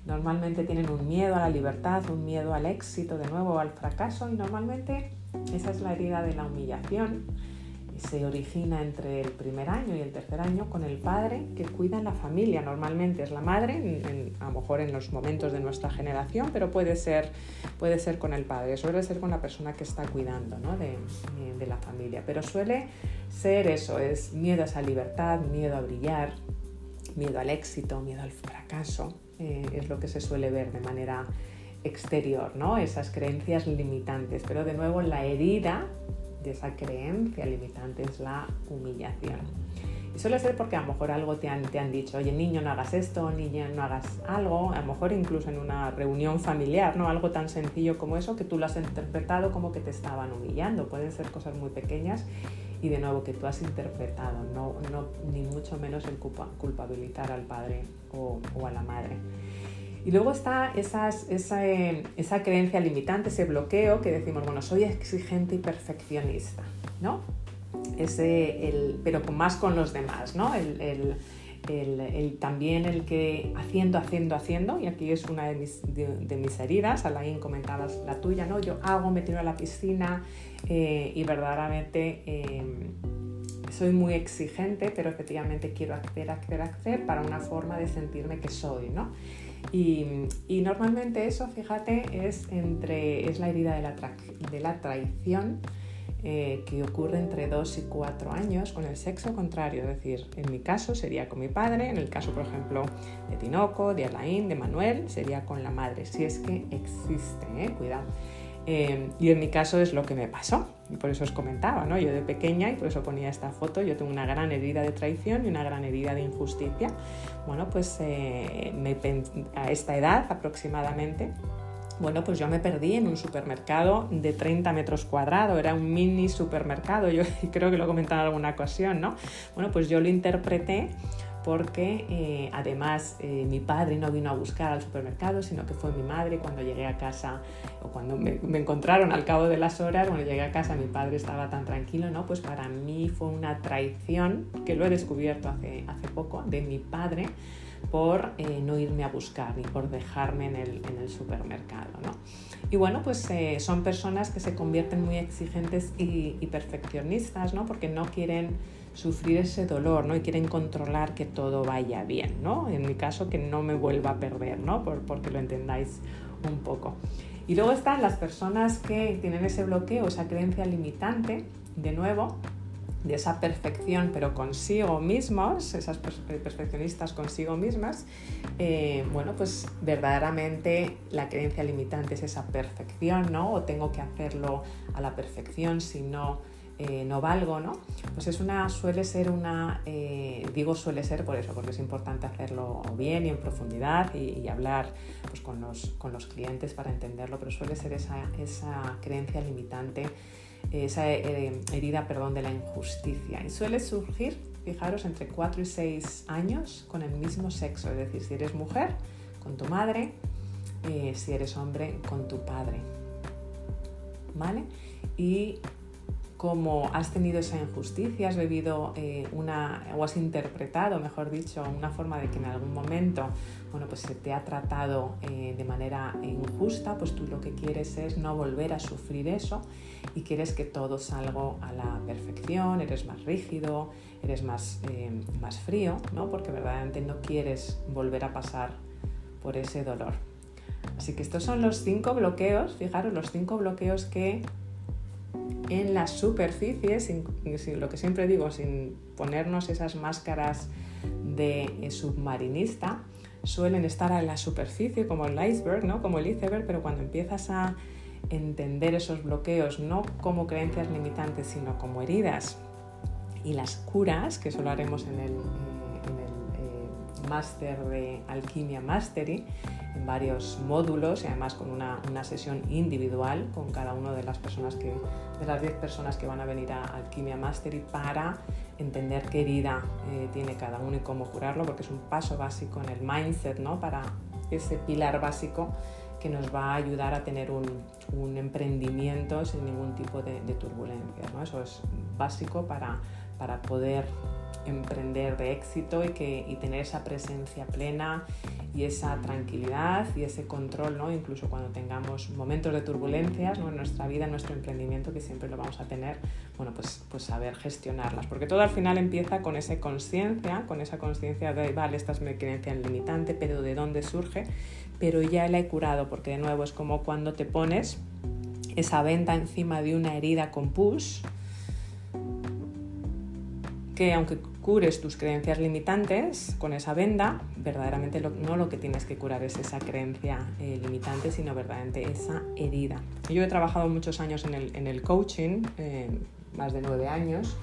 normalmente tienen un miedo a la libertad, un miedo al éxito, de nuevo al fracaso, y normalmente esa es la herida de la humillación. Se origina entre el primer año y el tercer año con el padre que cuida en la familia. Normalmente es la madre, a lo mejor en los momentos de nuestra generación, pero puede ser con el padre, suele ser con la persona que está cuidando, ¿no? de la familia. Pero suele ser eso, es miedo a esa libertad, miedo a brillar, miedo al éxito, miedo al fracaso. Es lo que se suele ver de manera exterior, ¿no? Esas creencias limitantes. Pero de nuevo la herida de esa creencia limitante es la humillación. Y suele ser porque a lo mejor algo te han dicho, oye, niño, no hagas esto, niña, no hagas algo, a lo mejor incluso en una reunión familiar, ¿no? Algo tan sencillo como eso, que tú lo has interpretado como que te estaban humillando. Pueden ser cosas muy pequeñas y de nuevo que tú has interpretado, no ni mucho menos el culpabilizar al padre o a la madre. Y luego está esa creencia limitante, ese bloqueo que decimos, bueno, soy exigente y perfeccionista, ¿no? Pero más con los demás, ¿no? También el que haciendo, y aquí es una de mis heridas. Alain, comentabas la tuya, ¿no? Yo me tiro a la piscina y verdaderamente soy muy exigente, pero efectivamente quiero hacer para una forma de sentirme que soy, ¿no? Y normalmente eso, fíjate, es la herida de la traición que ocurre entre 2 y 4 años con el sexo contrario. Es decir, en mi caso sería con mi padre, en el caso, por ejemplo, de Tinoco, de Alain, de Manuel, sería con la madre, si es que existe, cuidado. Y en mi caso es lo que me pasó, y por eso os comentaba, ¿no? Yo de pequeña, y por eso ponía esta foto, yo tengo una gran herida de traición y una gran herida de injusticia. Bueno, pues a esta edad aproximadamente, bueno, pues yo me perdí en un supermercado de 30 metros cuadrados, era un mini supermercado, yo creo que lo he comentado en alguna ocasión, ¿no? Bueno, pues yo lo interpreté porque además mi padre no vino a buscar al supermercado, sino que fue mi madre. Cuando llegué a casa, o cuando me encontraron al cabo de las horas, cuando llegué a casa mi padre estaba tan tranquilo, ¿no? Pues para mí fue una traición, que lo he descubierto hace poco, de mi padre, por no irme a buscar ni por dejarme en el supermercado, ¿no? Y bueno, pues son personas que se convierten muy exigentes y perfeccionistas, ¿no? Porque no quieren sufrir ese dolor, ¿no? Y quieren controlar que todo vaya bien, ¿no? En mi caso, que no me vuelva a perder, ¿no? Porque lo entendáis un poco. Y luego están las personas que tienen ese bloqueo, esa creencia limitante, de nuevo, de esa perfección, pero consigo mismos, esas perfeccionistas consigo mismas. Bueno, pues verdaderamente la creencia limitante es esa perfección, ¿no? O tengo que hacerlo a la perfección, si no, no valgo, ¿no? Pues suele ser digo suele ser por eso, porque es importante hacerlo bien y en profundidad y hablar pues, con los clientes para entenderlo, pero suele ser esa creencia limitante, esa herida, de la injusticia, y suele surgir, fijaros, entre 4 y 6 años con el mismo sexo, es decir, si eres mujer, con tu madre, si eres hombre, con tu padre, ¿vale? Y cómo has tenido esa injusticia, has vivido o has interpretado, mejor dicho, una forma de que en algún momento, bueno, pues se te ha tratado de manera injusta, pues tú lo que quieres es no volver a sufrir eso y quieres que todo salga a la perfección, eres más rígido, eres más frío, ¿no? Porque verdaderamente no quieres volver a pasar por ese dolor. Así que estos son los 5 bloqueos, fijaros, los 5 bloqueos que en la superficie, sin lo que siempre digo, sin ponernos esas máscaras de submarinista, suelen estar en la superficie como el iceberg, ¿no? Como el iceberg, pero cuando empiezas a entender esos bloqueos no como creencias limitantes, sino como heridas, y las curas, que eso lo haremos en el máster de Alquimia Mastery, en varios módulos y además con una sesión individual con cada una de las 10 personas que van a venir a Alquimia Mastery, para entender qué herida tiene cada uno y cómo curarlo, porque es un paso básico en el mindset, ¿no? Para ese pilar básico que nos va a ayudar a tener un emprendimiento sin ningún tipo de turbulencia, ¿no? Eso es básico para poder emprender de éxito y tener esa presencia plena y esa tranquilidad y ese control, ¿no? Incluso cuando tengamos momentos de turbulencias, ¿no? En nuestra vida, en nuestro emprendimiento, que siempre lo vamos a tener, bueno, pues saber gestionarlas, porque todo al final empieza con esa conciencia de, vale, esta es mi creencia limitante, pero ¿de dónde surge? Pero ya la he curado, porque de nuevo es como cuando te pones esa venda encima de una herida con pus, que aunque cures tus creencias limitantes con esa venda, verdaderamente no lo que tienes que curar es esa creencia limitante, sino verdaderamente esa herida. Yo he trabajado muchos años en el coaching, más de 9 años.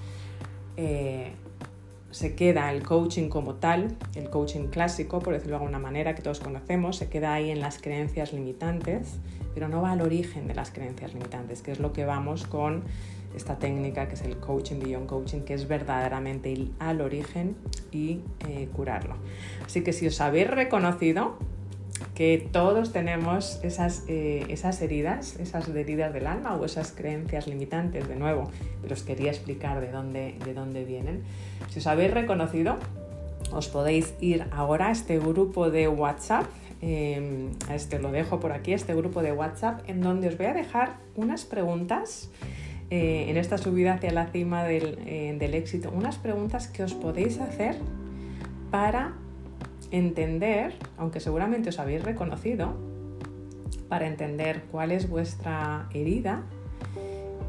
Se queda el coaching como tal, el coaching clásico, por decirlo de alguna manera, que todos conocemos, se queda ahí en las creencias limitantes, pero no va al origen de las creencias limitantes, que es lo que vamos con esta técnica que es el coaching beyond coaching, que es verdaderamente ir al origen y curarlo. Así que si os habéis reconocido que todos tenemos esas heridas, esas heridas del alma o esas creencias limitantes, de nuevo, pero os quería explicar de dónde vienen. Si os habéis reconocido, os podéis ir ahora a este grupo de WhatsApp, lo dejo por aquí, este grupo de WhatsApp, en donde os voy a dejar unas preguntas en esta subida hacia la cima del éxito, unas preguntas que os podéis hacer para entender, aunque seguramente os habéis reconocido, para entender cuál es vuestra herida,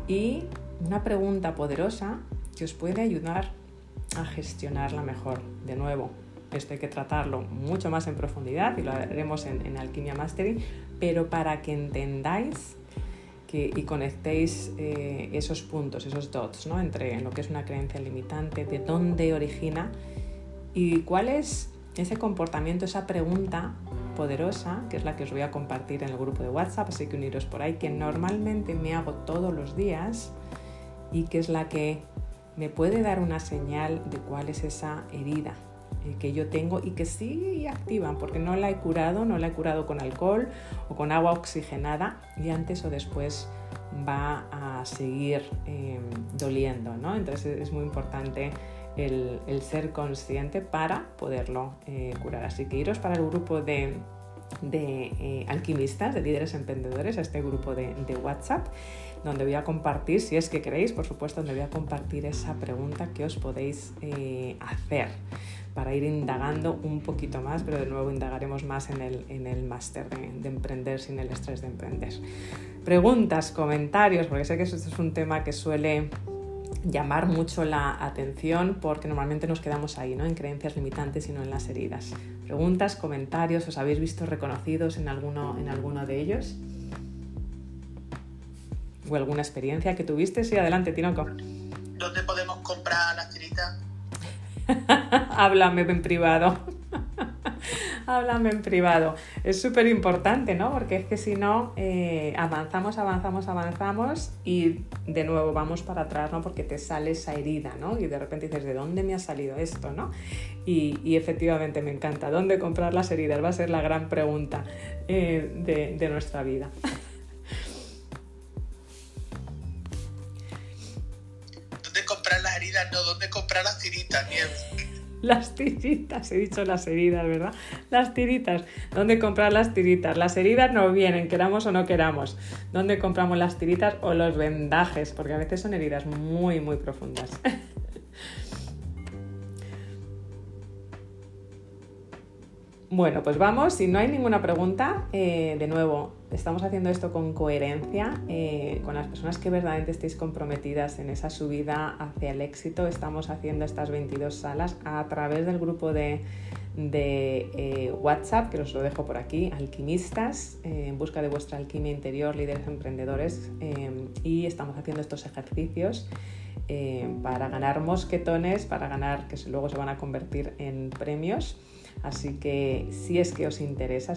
y una pregunta poderosa que os puede ayudar a gestionarla mejor. De nuevo, esto hay que tratarlo mucho más en profundidad y lo haremos en Alquimia Mastery, pero para que entendáis y conectéis esos puntos, esos dots, ¿no? Entre lo que es una creencia limitante, de dónde origina y cuál es ese comportamiento, esa pregunta poderosa, que es la que os voy a compartir en el grupo de WhatsApp, así que uniros por ahí, que normalmente me hago todos los días y que es la que me puede dar una señal de cuál es esa herida que yo tengo y que sigue activa, porque no la he curado con alcohol o con agua oxigenada, y antes o después va a seguir doliendo, ¿no? Entonces es muy importante el ser consciente para poderlo curar. Así que iros para el grupo de alquimistas, de líderes emprendedores, a este grupo de WhatsApp, donde voy a compartir, si es que queréis, por supuesto, donde voy a compartir esa pregunta que os podéis hacer para ir indagando un poquito más, pero de nuevo indagaremos más en el máster de emprender sin el estrés de emprender. Preguntas, comentarios, porque sé que esto es un tema que suele llamar mucho la atención, porque normalmente nos quedamos ahí, ¿no? En creencias limitantes y no en las heridas. Preguntas, comentarios, ¿os habéis visto reconocidos en alguno de ellos? ¿O alguna experiencia que tuviste? Sí, adelante, Tinoco. ¿Dónde podemos comprar las tiritas? Háblame en privado. Háblame en privado. Es súper importante, ¿no? Porque es que si no, avanzamos y de nuevo vamos para atrás, ¿no? Porque te sale esa herida, ¿no? Y de repente dices, ¿de dónde me ha salido esto, no? Y efectivamente me encanta. ¿Dónde comprar las heridas? Va a ser la gran pregunta de nuestra vida. comprar las heridas, no, dónde comprar las tiritas, Nieves. Las tiritas, he dicho las heridas, ¿verdad? Las tiritas. ¿Dónde comprar las tiritas? Las heridas no vienen, queramos o no queramos. ¿Dónde compramos las tiritas o los vendajes? Porque a veces son heridas muy, muy profundas. Bueno, pues vamos, si no hay ninguna pregunta, de nuevo, estamos haciendo esto con coherencia, con las personas que verdaderamente estéis comprometidas en esa subida hacia el éxito. Estamos haciendo estas 22 salas a través del grupo de WhatsApp, que os lo dejo por aquí, Alquimistas, en busca de vuestra alquimia interior, líderes emprendedores, y estamos haciendo estos ejercicios para ganar mosquetones, para ganar, que luego se van a convertir en premios. Así que si es que os interesa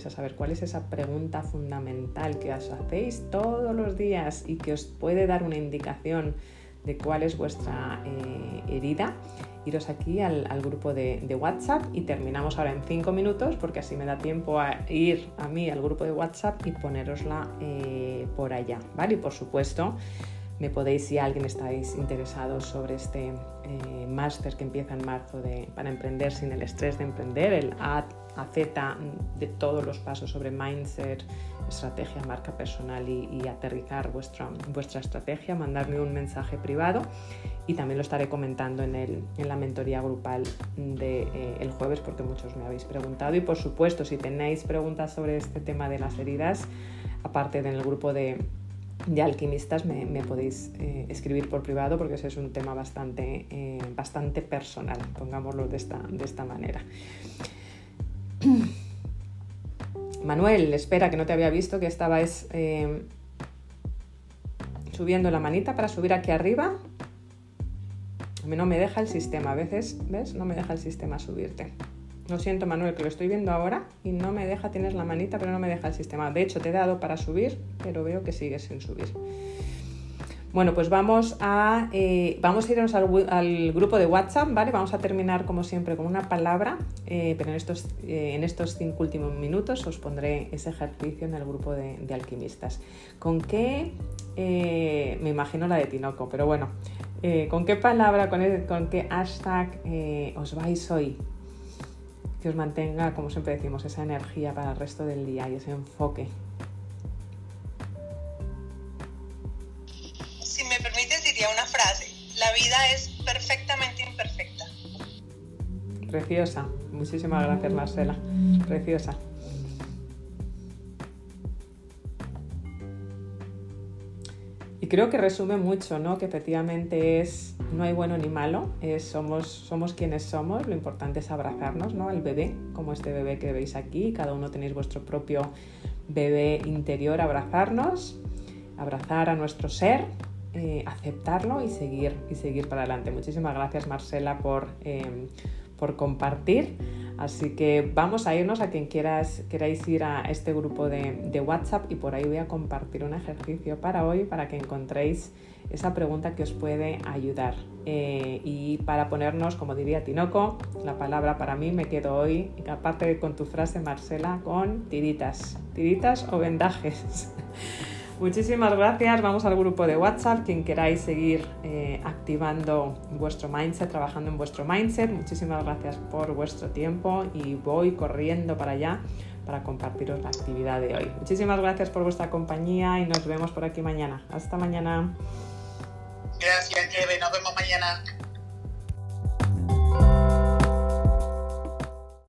saber cuál es esa pregunta fundamental que os hacéis todos los días y que os puede dar una indicación de cuál es vuestra herida, iros aquí al grupo de WhatsApp y terminamos ahora en 5 minutos porque así me da tiempo a ir a mí al grupo de WhatsApp y ponerosla por allá, ¿vale? Y por supuesto, me podéis, si alguien estáis interesados sobre este máster que empieza en marzo para emprender sin el estrés de emprender, el A a Z de todos los pasos sobre mindset, estrategia, marca personal y aterrizar vuestra estrategia, mandarme un mensaje privado y también lo estaré comentando en la mentoría grupal el jueves porque muchos me habéis preguntado. Y por supuesto, si tenéis preguntas sobre este tema de las heridas, aparte del grupo de alquimistas, me podéis escribir por privado porque ese es un tema bastante personal, pongámoslo de esta manera. Manuel, espera, que no te había visto, que estabas subiendo la manita para subir aquí arriba. A mí no me deja el sistema, a veces, ¿ves? No me deja el sistema subirte. Lo siento, Manuel, que lo estoy viendo ahora y no me deja, tienes la manita, pero no me deja el sistema. De hecho, te he dado para subir, pero veo que sigues sin subir. Bueno, pues vamos a irnos al grupo de WhatsApp, ¿vale? Vamos a terminar, como siempre, con una palabra, pero en estos 5 últimos minutos os pondré ese ejercicio en el grupo de alquimistas. ¿Con qué? Me imagino la de Tinoco, pero bueno, ¿con qué palabra, con qué hashtag os vais hoy? Que os mantenga, como siempre decimos, esa energía para el resto del día y ese enfoque. Si me permites, diría una frase: la vida es perfectamente imperfecta. Preciosa. Muchísimas gracias, Marcela. Preciosa. Y creo que resume mucho, ¿no? Que efectivamente no hay bueno ni malo, somos quienes somos, lo importante es abrazarnos, ¿no? Al bebé, como este bebé que veis aquí, cada uno tenéis vuestro propio bebé interior, abrazarnos, abrazar a nuestro ser, aceptarlo y seguir para adelante. Muchísimas gracias, Marcela, por compartir. Así que vamos a irnos, a quien queráis ir a este grupo de WhatsApp, y por ahí voy a compartir un ejercicio para hoy para que encontréis esa pregunta que os puede ayudar. Y para ponernos, como diría Tinoco, la palabra para mí me quedo hoy, aparte con tu frase, Marcela, con tiritas o vendajes. Muchísimas gracias, vamos al grupo de WhatsApp, quien queráis seguir activando vuestro mindset, trabajando en vuestro mindset. Muchísimas gracias por vuestro tiempo y voy corriendo para allá para compartiros la actividad de hoy. Muchísimas gracias por vuestra compañía y nos vemos por aquí mañana. Hasta mañana. Gracias, Eve, nos vemos mañana.